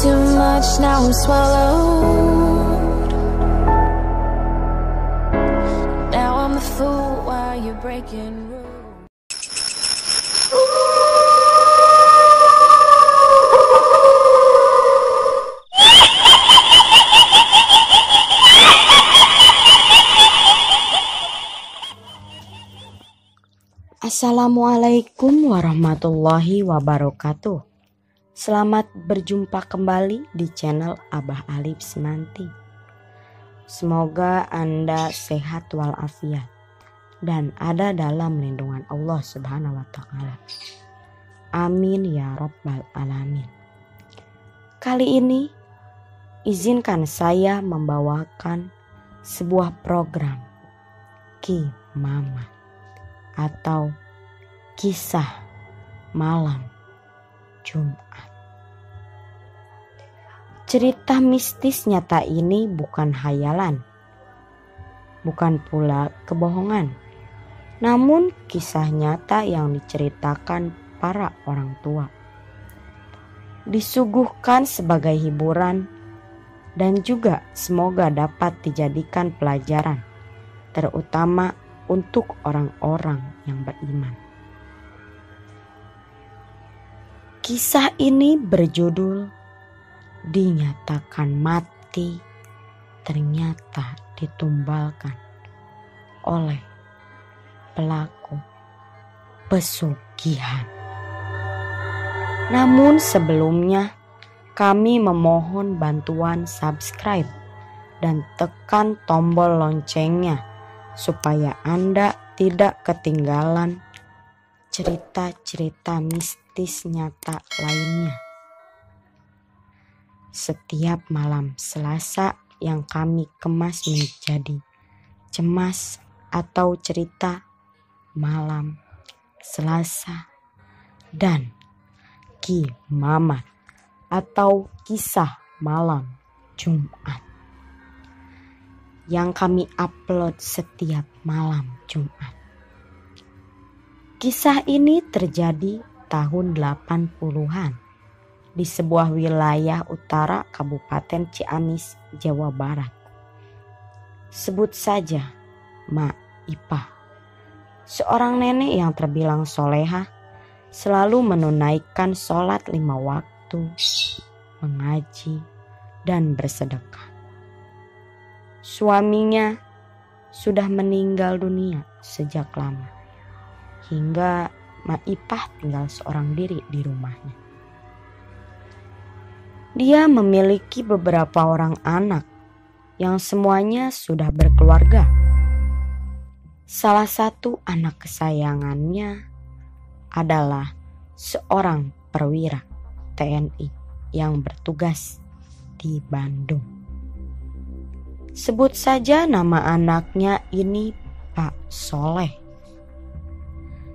too much, now I'm swallowed. Now I'm the fool while you're breaking rules. Assalamualaikum warahmatullahi wabarakatuh. Selamat berjumpa kembali di channel Abah Alif Senanti. Semoga Anda sehat walafiat dan ada dalam lindungan Allah Subhanahu wa Ta'ala. Amin ya Rabbal Alamin. Kali ini izinkan saya membawakan sebuah program Ki Mama atau kisah malam Jumat. Cerita mistis nyata ini bukan hayalan, bukan pula kebohongan, namun kisah nyata yang diceritakan para orang tua. Disuguhkan sebagai hiburan dan juga semoga dapat dijadikan pelajaran, terutama untuk orang-orang yang beriman. Kisah ini berjudul Dinyatakan Mati Ternyata Ditumbalkan oleh Pelaku Pesugihan. Namun sebelumnya kami memohon bantuan subscribe dan tekan tombol loncengnya supaya Anda tidak ketinggalan cerita-cerita mistis nyata lainnya. Setiap malam Selasa yang kami kemas menjadi cemas atau cerita malam Selasa dan Ki Mama atau kisah malam Jumat yang kami upload setiap malam Jumat. Kisah ini terjadi tahun 80-an di sebuah wilayah utara Kabupaten Ciamis, Jawa Barat. Sebut saja Mak Ipah, seorang nenek yang terbilang soleha, selalu menunaikan sholat 5 waktu, mengaji, dan bersedekah. Suaminya sudah meninggal dunia sejak lama, hingga Mak Ipah tinggal seorang diri di rumahnya. Dia memiliki beberapa orang anak yang semuanya sudah berkeluarga. Salah satu anak kesayangannya adalah seorang perwira TNI yang bertugas di Bandung. Sebut saja nama anaknya ini Pak Soleh.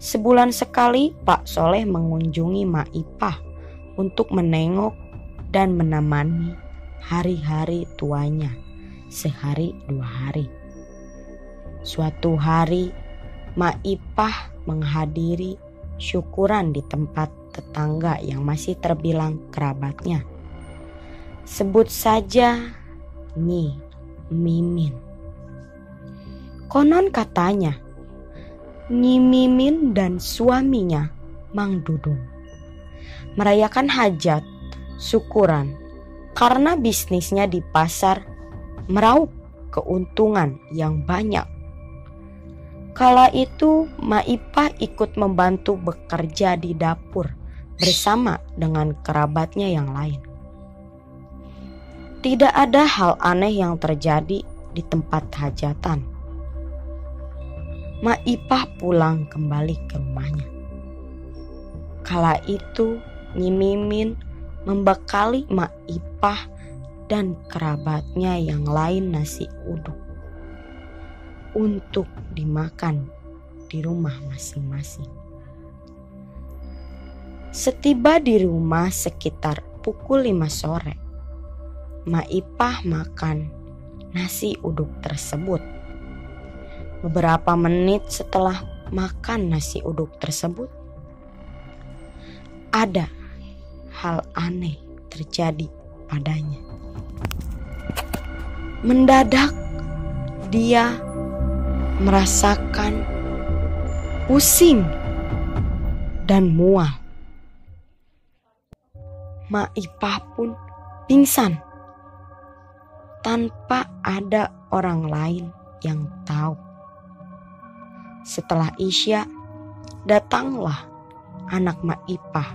Sebulan sekali Pak Soleh mengunjungi Mak Ipah untuk menengok dan menemani hari-hari tuanya sehari 2 hari. Suatu hari Mak Ipah menghadiri syukuran di tempat tetangga yang masih terbilang kerabatnya. Sebut saja Nyi Mimin. Konon katanya Nyi Mimin dan suaminya Mang Dudung merayakan hajat syukuran karena bisnisnya di pasar meraup keuntungan yang banyak. Kala itu Mak Ipah ikut membantu bekerja di dapur bersama dengan kerabatnya yang lain. Tidak ada hal aneh yang terjadi di tempat hajatan. Mak Ipah pulang kembali ke rumahnya. Kala itu Nyi Mimin membekali Mak Ipah dan kerabatnya yang lain nasi uduk untuk dimakan di rumah masing-masing. Setiba di rumah sekitar pukul 5 sore, Mak Ipah makan nasi uduk tersebut. Beberapa menit setelah makan nasi uduk tersebut, ada hal aneh terjadi padanya. Mendadak dia merasakan pusing dan mual. Mak Ipah pun pingsan tanpa ada orang lain yang tahu. Setelah Isya, datanglah anak Mak Ipah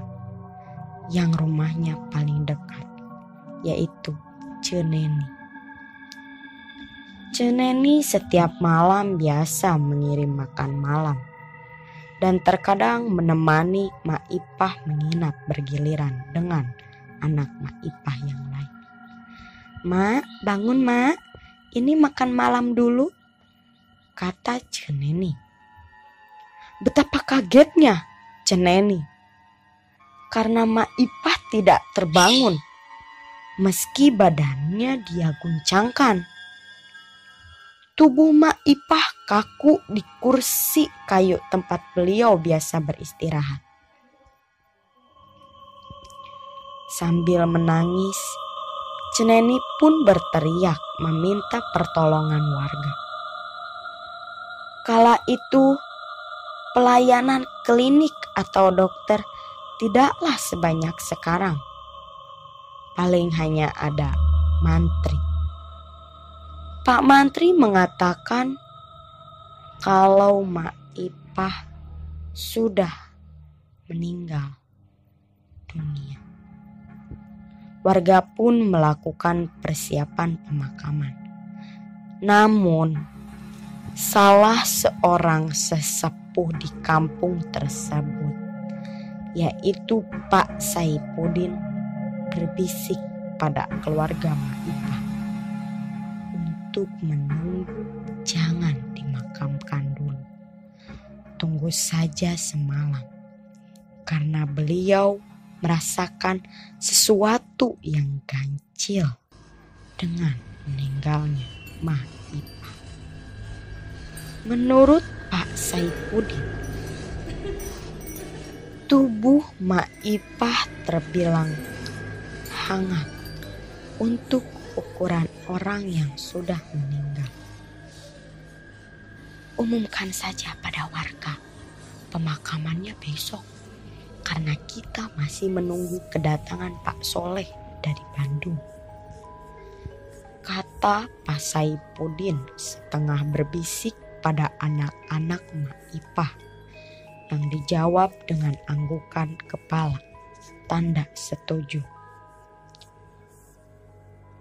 yang rumahnya paling dekat, yaitu Ceneni. Ceneni setiap malam biasa mengirim makan malam dan terkadang menemani Mak Ipah menginap bergiliran dengan anak Mak Ipah yang lain. "Mak, bangun Mak, ini makan malam dulu," kata Ceneni. Betapa kagetnya Ceneni karena Mak Ipah tidak terbangun meski badannya dia guncangkan. Tubuh Mak Ipah kaku di kursi kayu tempat beliau biasa beristirahat. Sambil menangis, Ceneni pun berteriak meminta pertolongan warga. Kala itu, pelayanan klinik atau dokter tidaklah sebanyak sekarang. Paling hanya ada mantri. Pak Mantri mengatakan kalau Mak Ipah sudah meninggal dunia. Warga pun melakukan persiapan pemakaman. Namun, salah seorang sesepuh di kampung tersebut, yaitu Pak Saipudin, berbisik pada keluarga Mak Ipah untuk menunggu, jangan dimakamkan dulu. Tunggu saja semalam, karena beliau merasakan sesuatu yang ganjil dengan meninggalnya Mak Ipah. Menurut Pak Saipudin, tubuh Mak Ipah terbilang hangat untuk ukuran orang yang sudah meninggal. Umumkan saja pada warga pemakamannya besok, karena kita masih menunggu kedatangan Pak Soleh dari Bandung, kata Pak Saipudin setengah berbisik pada anak-anak Mak Ipah, yang dijawab dengan anggukan kepala tanda setuju.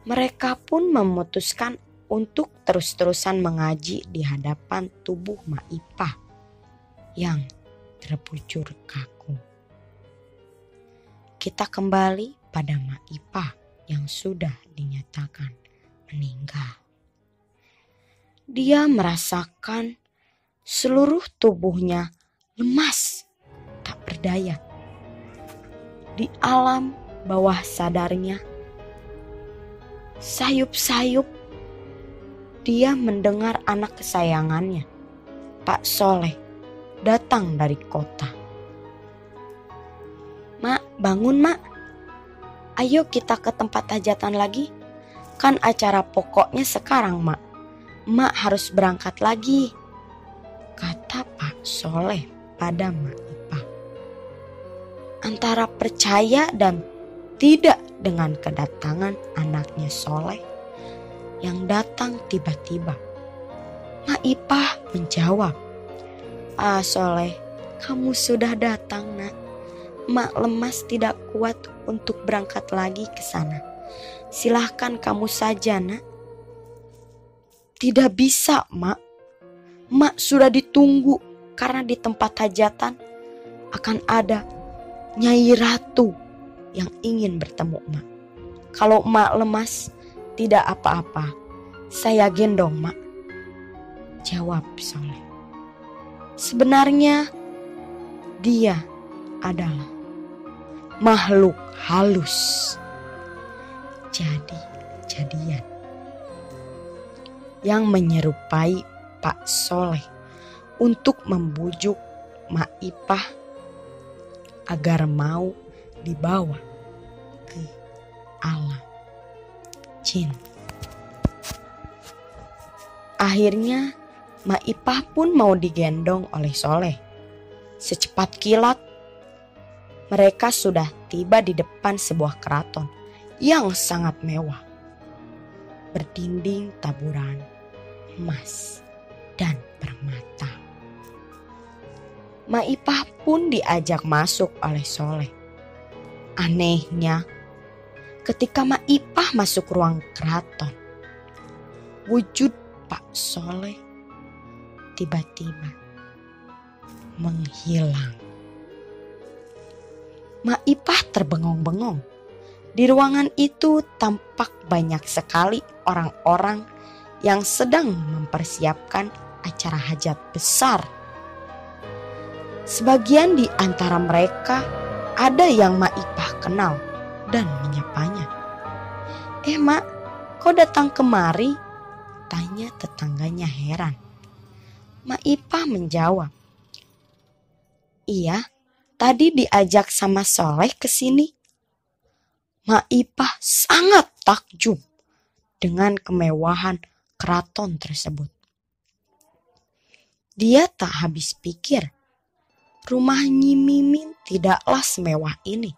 Mereka pun memutuskan untuk terus-terusan mengaji di hadapan tubuh Mak Ipah yang terbujur kaku. Kita kembali pada Mak Ipah yang sudah dinyatakan meninggal. Dia merasakan seluruh tubuhnya lemas, tak berdaya. Di alam bawah sadarnya, sayup-sayup dia mendengar anak kesayangannya, Pak Soleh, datang dari kota. "Mak, bangun Mak. Ayo kita ke tempat hajatan lagi. Kan acara pokoknya sekarang Mak. Mak harus berangkat lagi," kata Pak Soleh pada Mak Ipah. Antara percaya dan tidak dengan kedatangan anaknya Soleh yang datang tiba-tiba, Mak Ipah menjawab, "Ah Soleh, kamu sudah datang Nak. Mak lemas tidak kuat untuk berangkat lagi ke sana. Silahkan kamu saja Nak." "Tidak bisa Mak. Mak sudah ditunggu karena di tempat hajatan akan ada Nyai Ratu yang ingin bertemu Mak. Kalau Mak lemas, tidak apa-apa. Saya gendong Mak," jawab Soleh. Sebenarnya dia adalah makhluk halus, jadi-jadian, yang menyerupai Pak Soleh untuk membujuk Mak Ipah agar mau dibawa ke alam jin. Akhirnya Maipah pun mau digendong oleh Soleh. Secepat kilat mereka sudah tiba di depan sebuah keraton yang sangat mewah, berdinding taburan emas dan permata. Maipah pun diajak masuk oleh Soleh. Anehnya, ketika Maipah masuk ruang keraton, wujud Pak Soleh tiba-tiba menghilang. Maipah terbengong-bengong. Di ruangan itu tampak banyak sekali orang-orang yang sedang mempersiapkan acara hajat besar. Sebagian di antara mereka ada yang Maipah kenal dan menyapanya. Mak, kau datang kemari?" tanya tetangganya heran. Maipah menjawab, "Iya, tadi diajak sama Soleh ke sini." Maipah sangat takjub dengan kemewahan keraton tersebut. Dia tak habis pikir, rumah Nyi Mimin tidaklah semewah ini.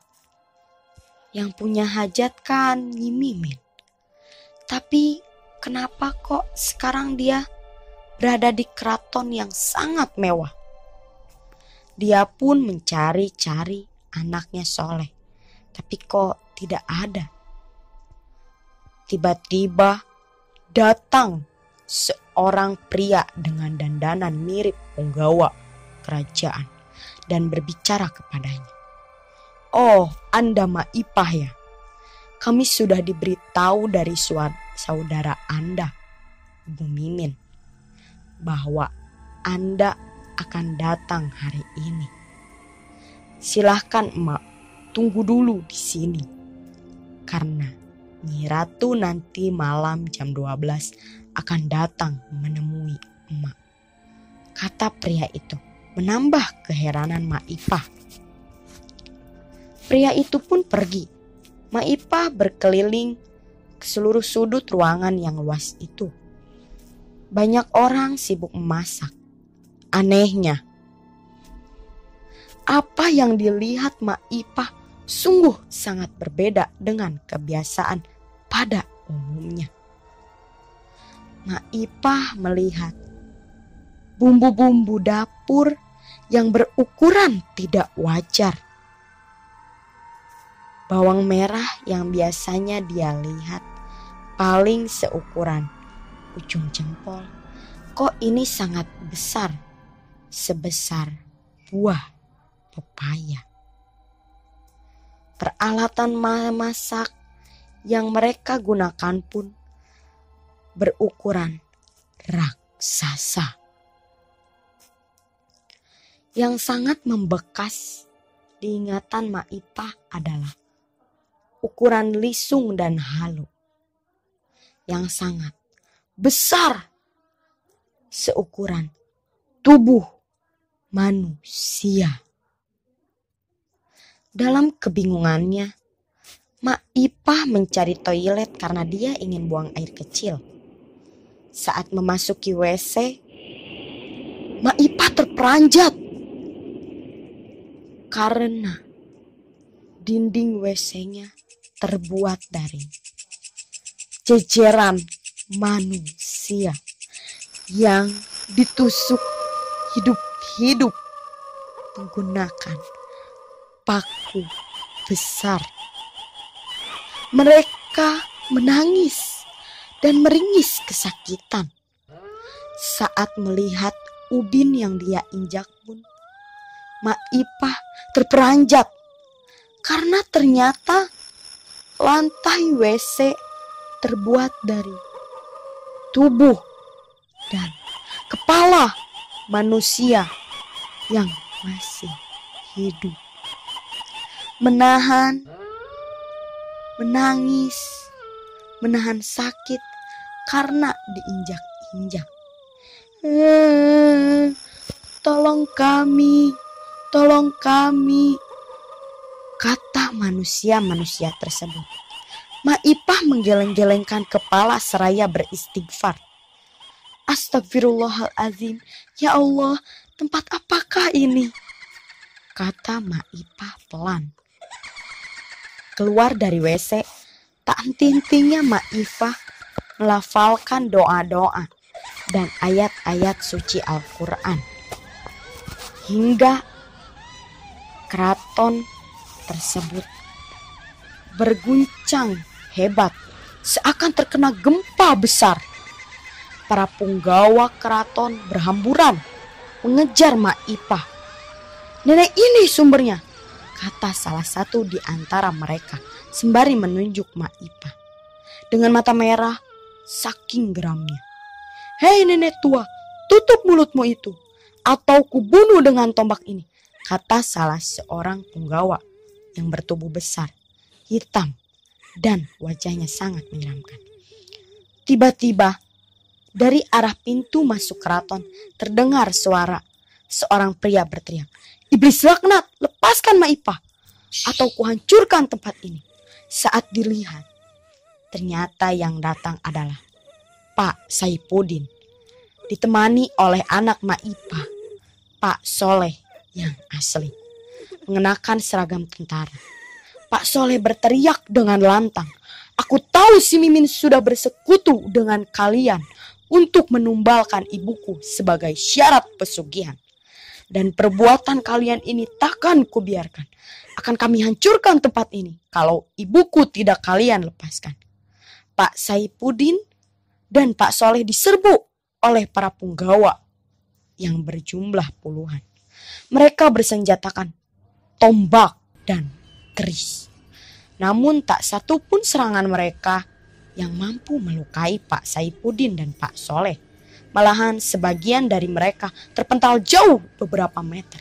Yang punya hajat kan Nyi Mimin. Tapi kenapa kok sekarang dia berada di keraton yang sangat mewah? Dia pun mencari-cari anaknya Soleh, tapi kok tidak ada. Tiba-tiba datang seorang pria dengan dandanan mirip punggawa kerajaan dan berbicara kepadanya. "Oh, Anda Maipah ya? Kami sudah diberitahu dari saudara Anda, Bu Mimin, bahwa Anda akan datang hari ini. Silahkan Emak, tunggu dulu di sini. Karena Nyi Ratu nanti malam jam 12 akan datang menemui Emak," kata pria itu, menambah keheranan Maipah. Pria itu pun pergi. Maipah berkeliling ke seluruh sudut ruangan yang luas itu. Banyak orang sibuk memasak. Anehnya, apa yang dilihat Maipah sungguh sangat berbeda dengan kebiasaan pada umumnya. Maipah melihat bumbu-bumbu dapur yang berukuran tidak wajar. Bawang merah yang biasanya dia lihat paling seukuran ujung jempol, kok ini sangat besar, sebesar buah pepaya. Peralatan memasak yang mereka gunakan pun berukuran raksasa. Yang sangat membekas di ingatan Maipah adalah ukuran lisung dan halu yang sangat besar, seukuran tubuh manusia. Dalam kebingungannya, Maipah mencari toilet karena dia ingin buang air kecil. Saat memasuki WC, Maipah terperanjat karena dinding WC-nya terbuat dari jejeran manusia yang ditusuk hidup-hidup menggunakan paku besar. Mereka menangis dan meringis kesakitan saat melihat ubin yang dia injak pun. Maipah terperanjat karena ternyata lantai WC terbuat dari tubuh dan kepala manusia yang masih hidup. Menangis, menahan sakit karena diinjak-injak. Tolong kami, kata manusia-manusia tersebut. Maipah menggeleng-gelengkan kepala seraya beristighfar. Astagfirullahalazim, ya Allah, tempat apakah ini? Kata Maipah pelan. Keluar dari WC, tak henti-hentinya Maipah melafalkan doa-doa dan ayat-ayat suci Al-Quran. Hingga keraton tersebut berguncang hebat, seakan terkena gempa besar. Para punggawa keraton berhamburan mengejar Maipah. "Nenek ini sumbernya," kata salah satu di antara mereka sembari menunjuk Maipah dengan mata merah saking geramnya. "Hei nenek tua, tutup mulutmu itu, atau kubunuh dengan tombak ini," kata salah seorang punggawa yang bertubuh besar, hitam, dan wajahnya sangat menyeramkan. Tiba-tiba dari arah pintu masuk keraton terdengar suara seorang pria berteriak, "Iblis laknat, lepaskan Maipah atau kuhancurkan tempat ini." Saat dilihat, ternyata yang datang adalah Pak Saipuddin, ditemani oleh anak Maipah, Pak Soleh yang asli, mengenakan seragam tentara. Pak Soleh berteriak dengan lantang, "Aku tahu si Mimin sudah bersekutu dengan kalian untuk menumbalkan ibuku sebagai syarat pesugihan. Dan perbuatan kalian ini takkan kubiarkan. Akan kami hancurkan tempat ini kalau ibuku tidak kalian lepaskan." Pak Saipuddin dan Pak Soleh diserbu oleh para punggawa yang berjumlah puluhan. Mereka bersenjatakan tombak dan keris. Namun tak satu pun serangan mereka yang mampu melukai Pak Saipuddin dan Pak Soleh. Malahan sebagian dari mereka terpental jauh beberapa meter.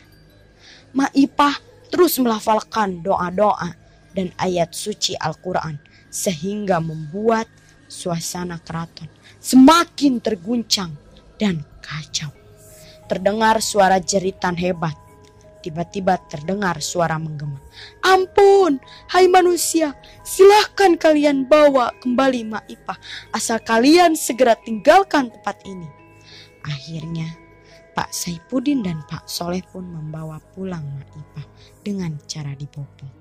Maipah terus melafalkan doa-doa dan ayat suci Al-Quran sehingga membuat suasana keraton semakin terguncang dan kacau. Terdengar suara jeritan hebat. Tiba-tiba terdengar suara menggema, "Ampun, hai manusia, silahkan kalian bawa kembali Maipah, asal kalian segera tinggalkan tempat ini." Akhirnya Pak Saipuddin dan Pak Soleh pun membawa pulang Maipah dengan cara dibopong.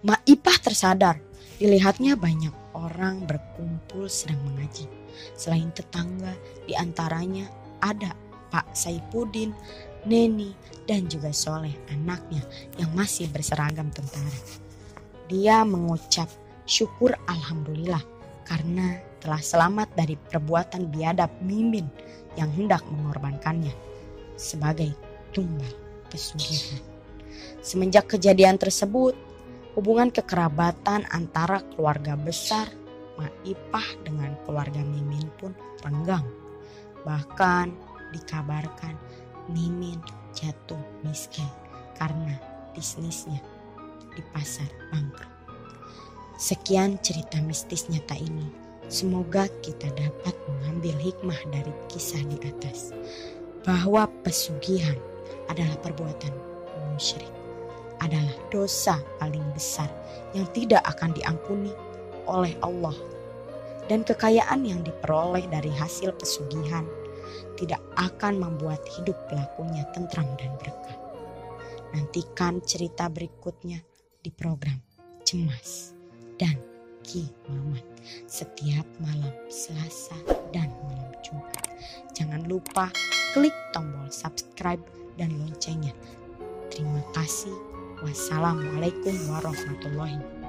Maipah tersadar, dilihatnya banyak orang berkumpul sedang mengaji. Selain tetangga, di antaranya ada Pak Saipuddin, Neni, dan juga Soleh anaknya yang masih berseragam tentara. Dia mengucap syukur alhamdulillah karena telah selamat dari perbuatan biadab Mimin yang hendak mengorbankannya sebagai tumbal pesugihan. Semenjak kejadian tersebut, hubungan kekerabatan antara keluarga besar Maipah dengan keluarga Mimin pun renggang. Bahkan dikabarkan Mimin jatuh miskin karena bisnisnya di pasar bangkrut. Sekian cerita mistis nyata ini. Semoga kita dapat mengambil hikmah dari kisah di atas, bahwa pesugihan adalah perbuatan musyrik, adalah dosa paling besar yang tidak akan diampuni oleh Allah. Dan kekayaan yang diperoleh dari hasil pesugihan tidak akan membuat hidup pelakunya tentram dan berkah. Nantikan cerita berikutnya di program Cemas dan Ki Mamat setiap malam Selasa dan malam Jumat. Jangan lupa klik tombol subscribe dan loncengnya. Terima kasih. Wassalamualaikum warahmatullahi wabarakatuh.